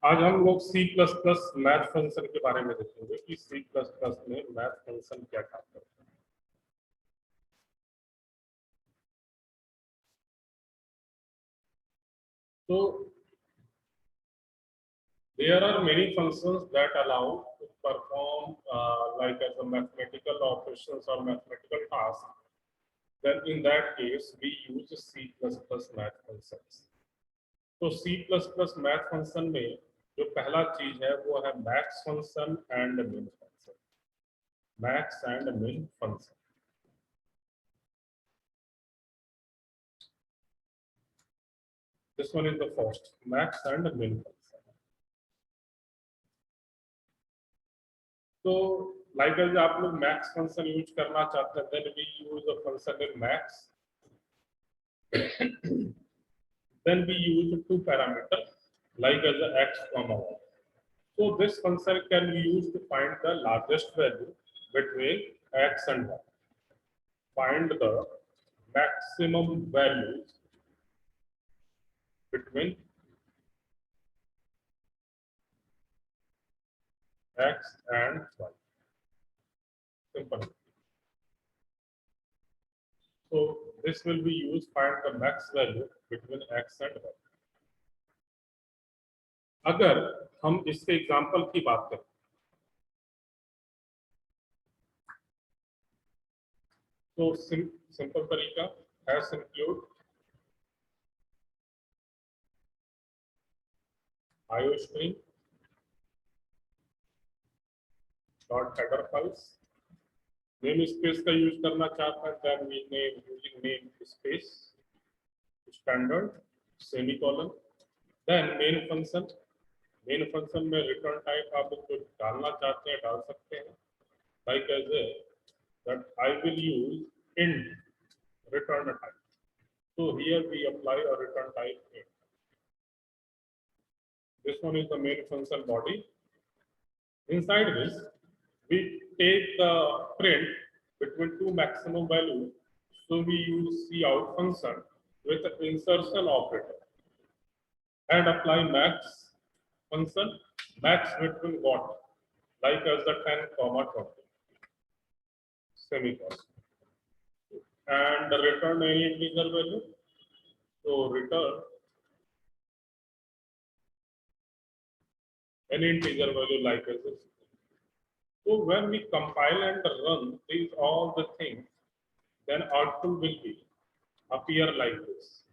आज हम लोग C++ मैथ फंक्शन के बारे में देखेंगे कि C++ में मैथ फंक्शन क्या काम करता है। तो there are many functions that allow to perform like as a mathematical operations or mathematical tasks. Then in that case we use C++ math functions. तो C++ मैथ फंक्शन में जो पहला चीज है वो है मैक्स फंक्शन एंड मिन function. Max and मिन function. This one is the first, max and min function. तो like as आप लोग max function यूज करना चाहते हैं, then we use the function in max. Then we use two parameter like as the x comma y. So this function can be used to find the largest value between x and y. Find the maximum values between x and y. Simple. So this will be used to find the max value between x and y. अगर हम इसके example की बात करें तो simple तरीका hash include iostream dot header files. Name space का use करना चाहता है then we name using name space standard semicolon. Then main function में रिटर्न टाइप आप जो डालना चाहते हैं डाल सकते हैं. Like as a that I will use int return type. So here we apply a return type int. This one is the main function body. Inside this, we take the print between two maximum values. So we use cout function with the insertion operator and apply max function. Max between what? Like as the 10, 20 semicolon. And return any integer value. So return any integer value like this. So when we compile and run these all the things, then output will be appear like this.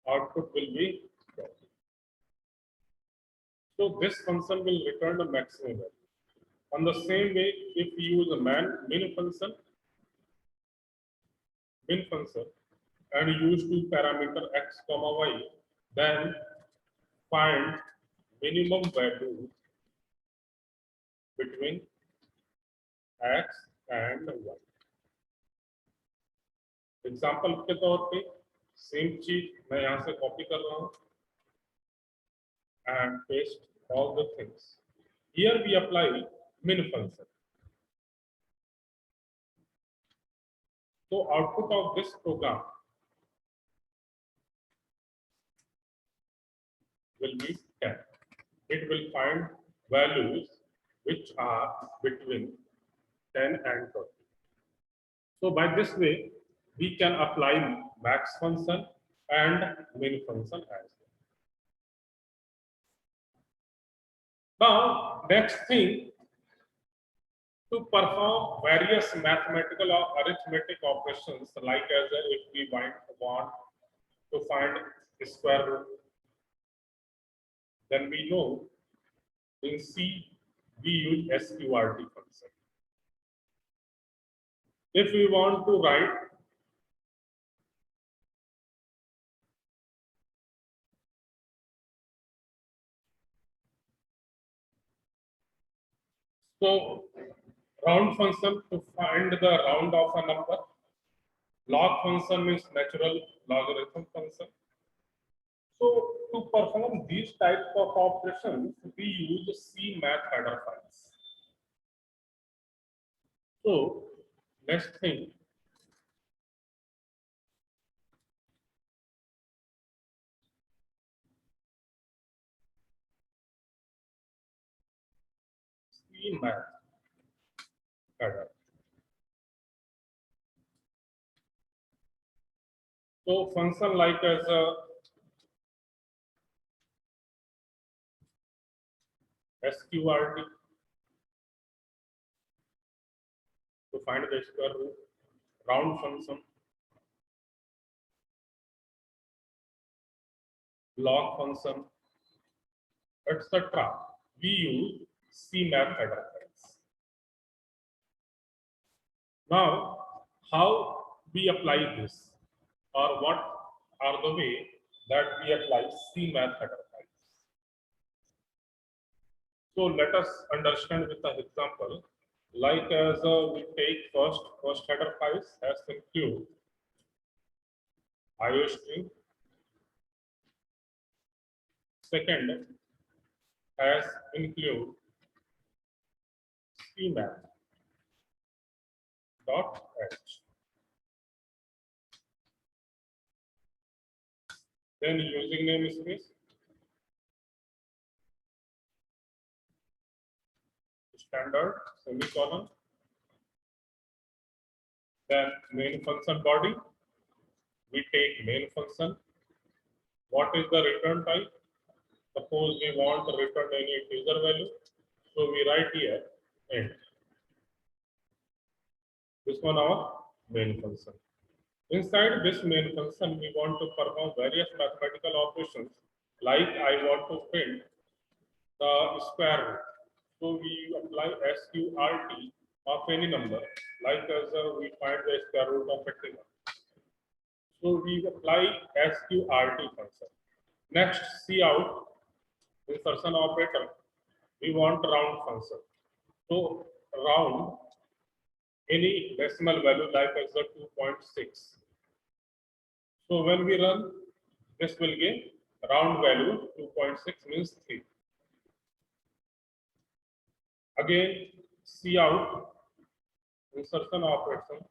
Output will be so this function will return the maximum value. On the same way, if we use a min function and use two parameter x comma y, then find minimum value between x and y. Example के तौर पे same चीज मैं यहां से copy कर रहा हूं and paste all the things. Here we apply min function. So output of this program will be 10. It will find values which are between 10 and 20. So by this way, we can apply max function and min function as well. Now, next thing, to perform various mathematical or arithmetic operations, like as if we want to find square root, then we know in C we use sqrt function. If we want to write so round function to find the round of a number, log function means natural logarithm function. So to perform these types of operations, we use C math header files. So next thing, C math header. So function like as a sqrt to find the square root, round function, log function, etc. We use C math header files. Now, how we apply this, or what are the way that we apply C math header files? So let us understand with an example. Like as we take first header files as include IOString. Second as include cmath dot h. Then using namespace, standard semicolon. Then main function body. We take main function. What is the return type? Suppose we want to return any integer value. So we write here int. This one our main function. Inside this main function, we want to perform various mathematical operations. Like I want to print the square root. So we apply sqrt of any number. Like as we find the square root of 81. So we apply sqrt function. Next, cout insertion operator. We want round function. So round any decimal value like as a 2.6. So when we run, this will give round value 2.6 means 3. Again, cout insertion operation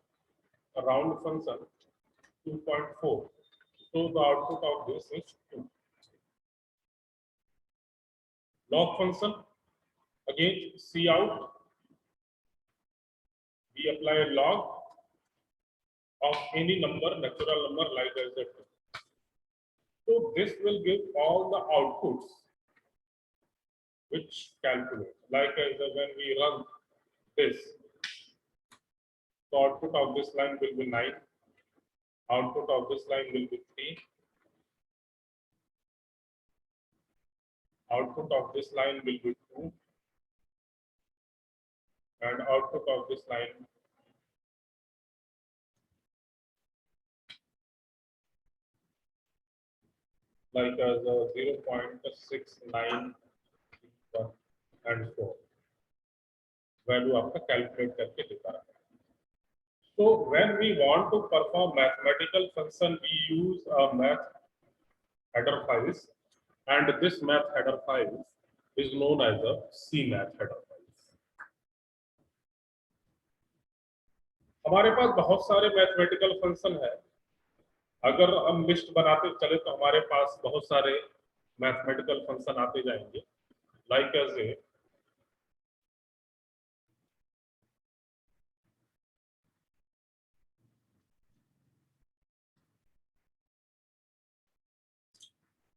round function 2.4. So the output of this is 2. Log function again cout. We apply a log of any number, natural number like as a 2. So this will give all the outputs which calculate. Like as when we run this, the output of this line will be 9. Output of this line will be 3. Output of this line will be 2. And output of this line like as 0.69 and 4. Value आपका calculate करके दिखा रहा है. So when we want to perform mathematical function, we use a math header files, and this math header files is known as a C math header files. हमारे पास बहुत सारे mathematical function है. अगर हम लिस्ट बनाते चले तो हमारे पास बहुत सारे मैथमेटिकल फंक्शन आते जाएंगे. Like as a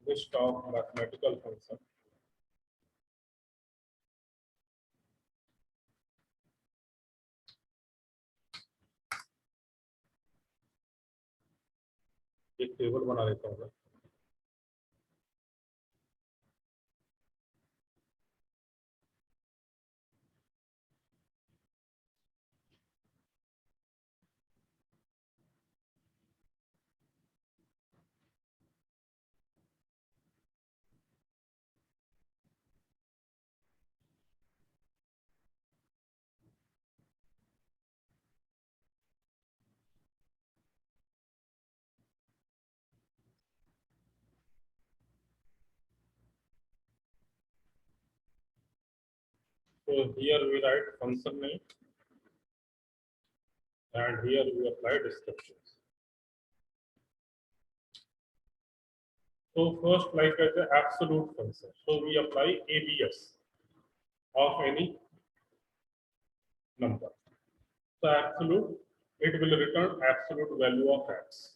list of mathematical function. एक टेबल बना लेता हूँ मैं. So here we write function name, and here we apply descriptions. So first, like as an absolute function, so we apply ABS of any number. So absolute, it will return absolute value of x.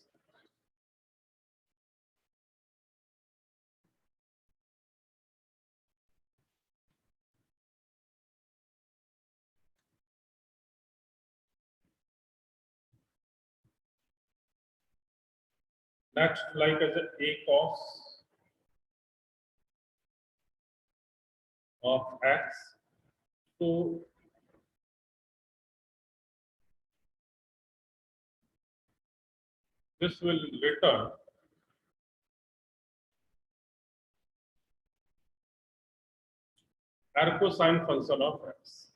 Next, like as a cos of x. So this will return cosine function of x.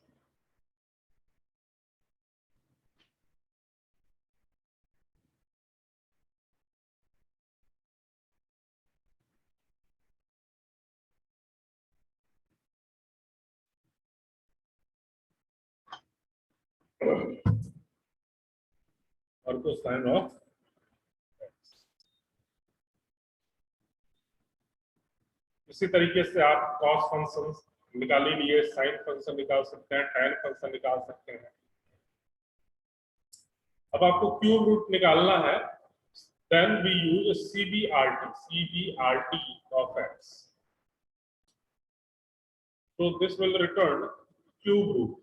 और cosine of x. इसी तरीके से आप cos function निकाल लिए, sin function निकाल सकते हैं, tan फंक्शन निकाल सकते हैं. अब आपको क्यूब रूट निकालना है, then we use CBRT of x. So this will return cube root.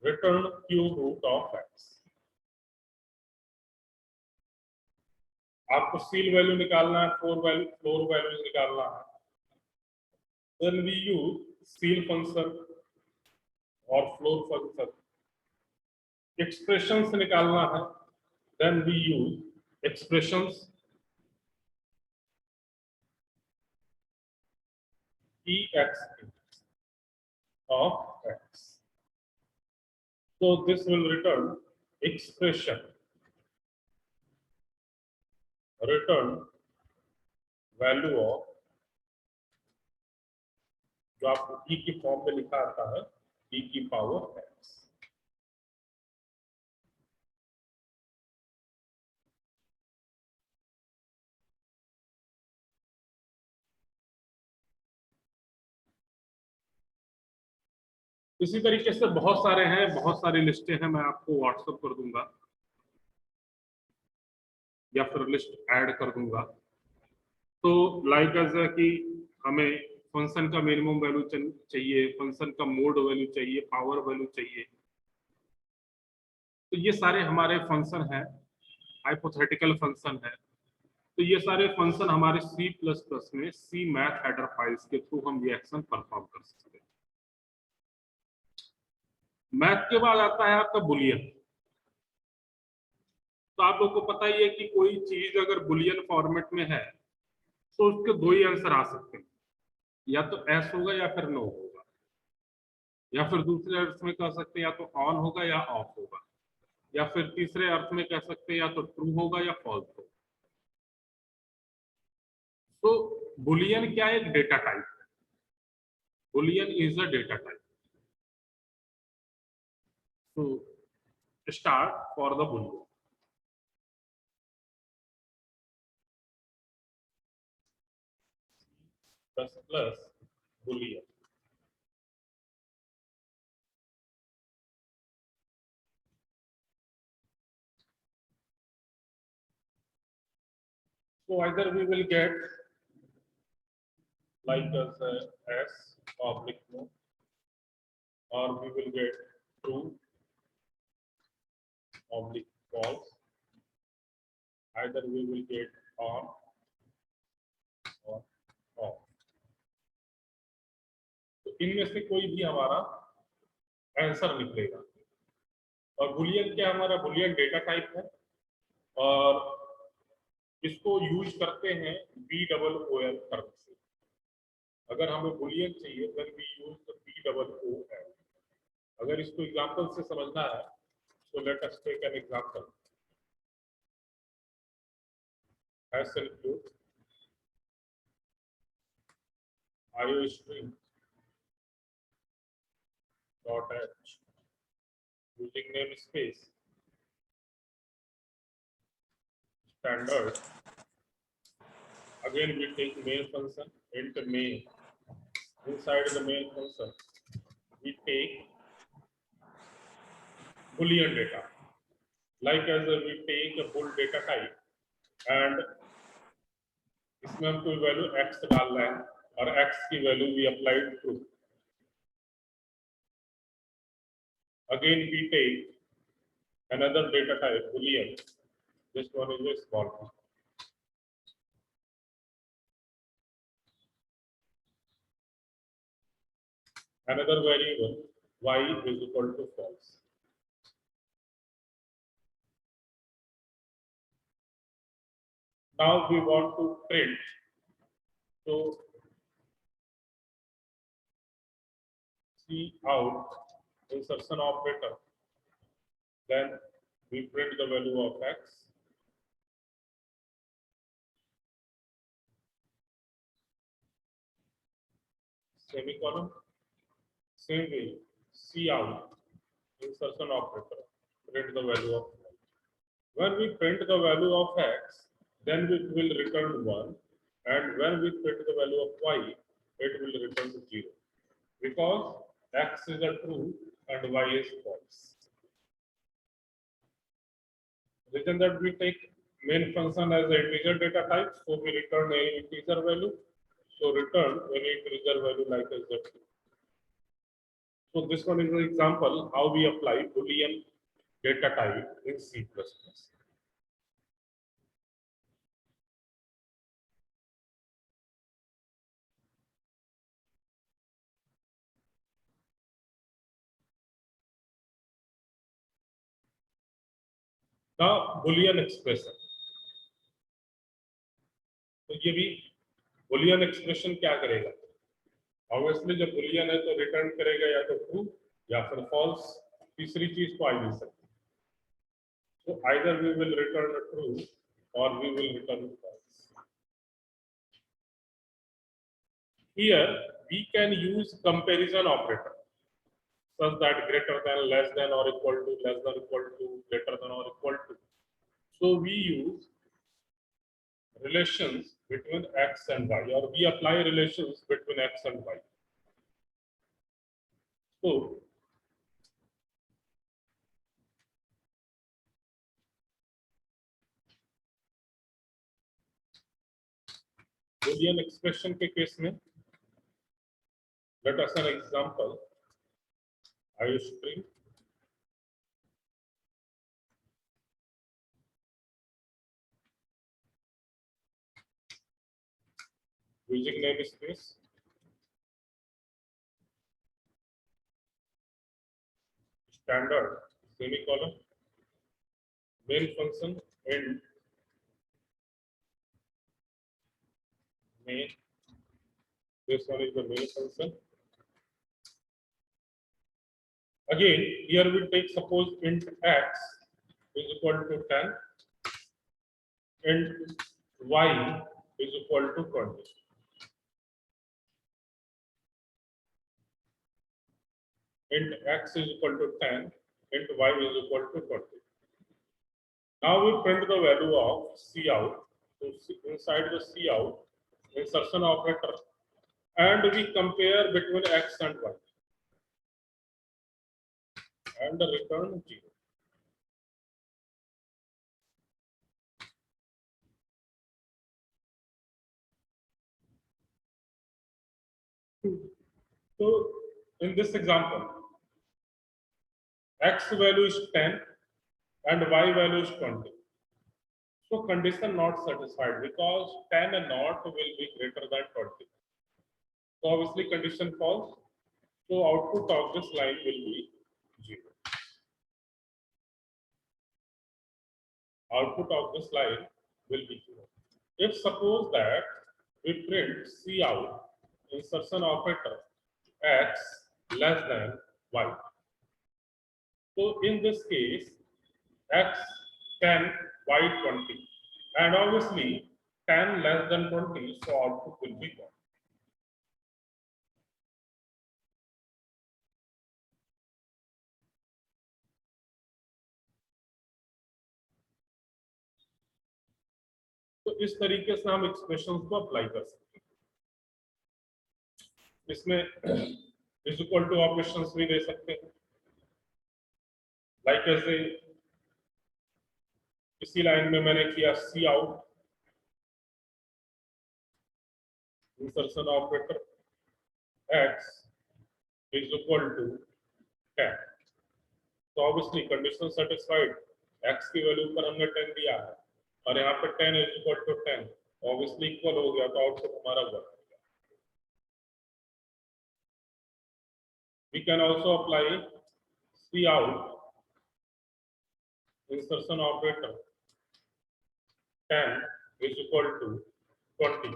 Return cube root of x. आपको सील वैल्यू निकालना है, फ्लोर वैल्यू निकालना है. Then we use seal function और floor function. Expressions निकालना है, then we use expressions ex of x. So this will return expression, return value of, जो आपको e की फॉर्म में लिखा आता है, e की पावर x. इसी तरीके से बहुत सारे हैं, बहुत सारी लिस्टें हैं, मैं आपको व्हाट्सएप कर दूंगा या फिर लिस्ट ऐड कर दूंगा. तो लाइक एज कि हमें फंक्शन का मिनिमम वैल्यू चाहिए, फंक्शन का मोड वैल्यू चाहिए, पावर वैल्यू चाहिए. तो ये सारे हमारे फंक्शन हैं, हाइपोथेटिकल फंक्शन है. तो ये सारे फंक्शन हमारे C++ में सी मैथ हेडर फाइल्स के थ्रू हम ये एक्शन परफॉर्म कर सकते हैं. मैथ के बाद आता है आपका बुलियन. तो आप लोगों को पता ही है कि कोई चीज अगर बुलियन फॉर्मेट में है तो उसके दो ही आंसर आ सकते हैं, या तो एस होगा या फिर नो होगा, या फिर दूसरे अर्थ में कह सकते हैं या तो ऑन होगा या ऑफ होगा, या फिर तीसरे अर्थ में कह सकते हैं या तो ट्रू होगा या फॉल्स होगा. तो बुलियन क्या है? एक डेटा टाइप है. Boolean is a data type. तो start for the boolean. plus boolean. So either we will get like as s oblique no, or we will get true oblique false. Either we will get on or off. तो इनमें से कोई भी हमारा answer निकलेगा. और Boolean क्या? हमारा बुलियन डेटा टाइप है और इसको यूज करते हैं BOOL टर्म से. अगर हमें बुलियन चाहिए then we use the BOOL. अगर इसको एग्जांपल से समझना है तो let us take an example. Hash include IOString .h using namespace standard Again, we take main function int main. Inside the main function, we take Boolean data. Like as we take a bool data type and इसमें हम कोई value x डाल रहे हैं और x की value we applied true. Again, we take another data type Boolean. This one is a small one. Another variable y is equal to false. Now we want to print. So see out insertion operator. Then we print the value of x. Semicolon. Same way, see out insertion operator. Print the value of y. When we print the value of x, then it will return 1. And when we print the value of y, it will return 0. Because x is a true and y is false. Reason that we take main function as an integer data type, so we return an integer value. So return any integer value like as a true. So this one is an example how we apply Boolean data type in C++. Now Boolean expression. तो ये भी Boolean expression क्या करेगा? Obviously जब Boolean है तो return करेगा या तो true या फिर false. तीसरी चीज तो आ नहीं सकती. So either we will return true or we will return false. Here we can use comparison operator such that greater than, less than or equal to, less than equal to, greater than or equal to. So we use relations between x and y, or we apply relations between x and y. So Boolean expression के case में, let us an example. iString using namespace standard semicolon main function and main. This one is the main function. Again, here we take suppose int x is equal to 10 and y is equal to 20. Int x is equal to 10, int y is equal to 20. Now we print the value of cout. So inside the cout, insertion operator, and we compare between x and y, and return 0. So in this example, x value is 10 and y value is 20. So condition not satisfied because 10 and not will be greater than 20. So obviously condition false. So output of this line will be 0. Output of this line will be 0. If suppose that we print cout insertion operator x less than y. So in this case, x 10, y 20, and obviously 10 less than 20, so output will be 1. तो इस तरीके से हम expressions को apply कर सकते हैं। इसमें इज इक्वल टू ऑपरेशंस भी दे सकते हैं, लाइक ऐसे इसी लाइन में मैंने किया cout, insertion operator x is equal to 10, तो ऑब्वियसली कंडीशन सेटिस्फाइड, x की वैल्यू पर हमने 10 दिया है और यहाँ पे 10 is equal to 10, obviously equal हो गया, तो आउटपुट हमारा वर्क हो गया। We can also apply C out, insertion operator 10 is equal to 20,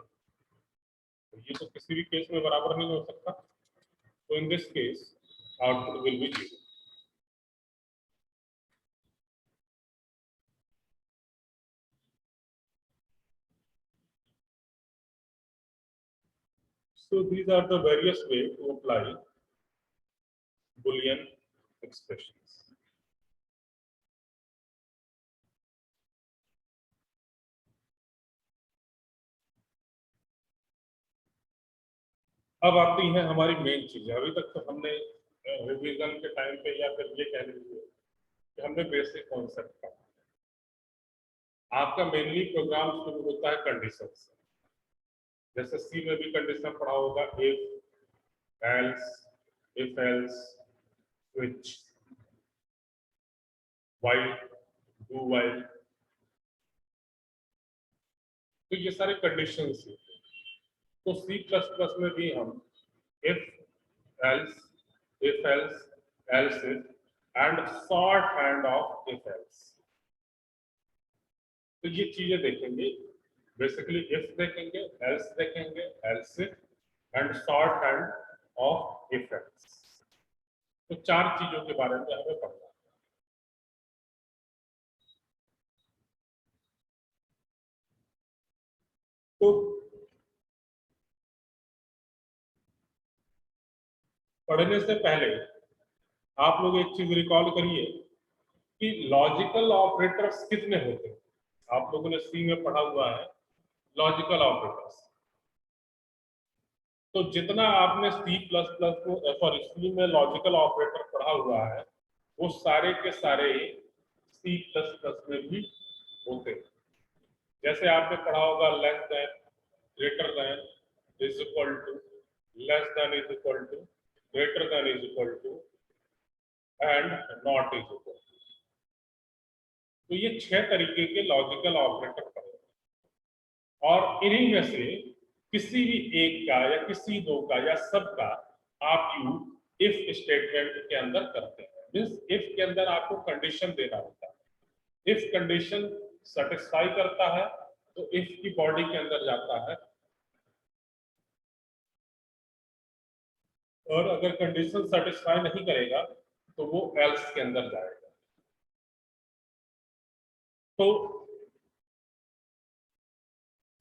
ये तो किसी भी केस में बराबर नहीं हो सकता, तो in this case output will be 0। So these are the various way to apply Boolean expressions. अब आती है हमारी मेन चीज। अभी तक तो हमने रिवीजन के टाइम पे या फिर ये कह लीजिए कि हमने बेसिक कॉन्सेप्ट पढ़ा। आपका मेनली प्रोग्राम शुरू होता है कंडीशन से, जैसे सी में भी कंडीशन पढ़ा होगा, if else, switch, while, do while, तो ये सारे कंडीशन हैं। तो सी प्लस प्लस में भी हम if else, else if and short hand of if else, तो ये चीजें देखेंगे। बेसिकली इफ देखेंगे, एल्स देखेंगे, else if and short hand of if else, तो चार चीजों के बारे में हमें पढ़ना है। तो पढ़ने से पहले आप लोग एक चीज रिकॉल करिए कि लॉजिकल ऑपरेटर्स कितने होते हैं। आप लोगों ने सी में पढ़ा हुआ है लॉजिकल ऑपरेटर्स, तो जितना आपने सी प्लस प्लस को सॉरी सी में लॉजिकल ऑपरेटर पढ़ा हुआ है वो सारे के सारे सी प्लस प्लस में भी होते हैं। जैसे आपने पढ़ा होगा less than, greater than, is equal to, less than is equal to, greater than is equal to and not is equal to. तो ये 6 तरीके के लॉजिकल ऑपरेटर पढ़े और इन्हीं में से किसी भी एक का या किसी दो का या सब का आप यूज इफ स्टेटमेंट के अंदर करते हैं। मींस इफ के अंदर आपको कंडीशन देना होता है। इफ कंडीशन सेटिस्फाई करता है तो इफ की बॉडी के अंदर जाता है, और अगर कंडीशन सेटिस्फाई नहीं करेगा तो वो एल्स के अंदर जाएगा। तो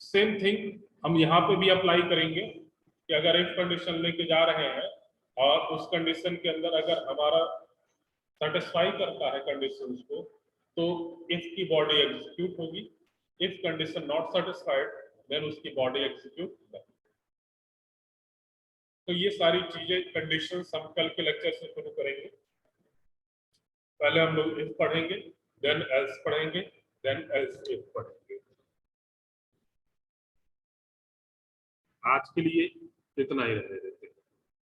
सेम थिंग हम यहाँ पे भी अप्लाई करेंगे कि अगर इफ कंडीशन लेके जा रहे हैं और उस कंडीशन के अंदर अगर हमारा सेटिस्फाई करता है कंडीशंस को तो इफ की बॉडी एग्जीक्यूट होगी, if condition not satisfied then उसकी बॉडी एग्जीक्यूट नहीं। तो ये सारी चीजें कंडीशंस हम कल के लेक्चर से शुरू करेंगे। पहले हम लोग इफ पढ़ेंगे, देन एल्स पढ़ेंगे, देन एल्स इफ पढ़ेंगे। आज के लिए इतना ही रहेगा।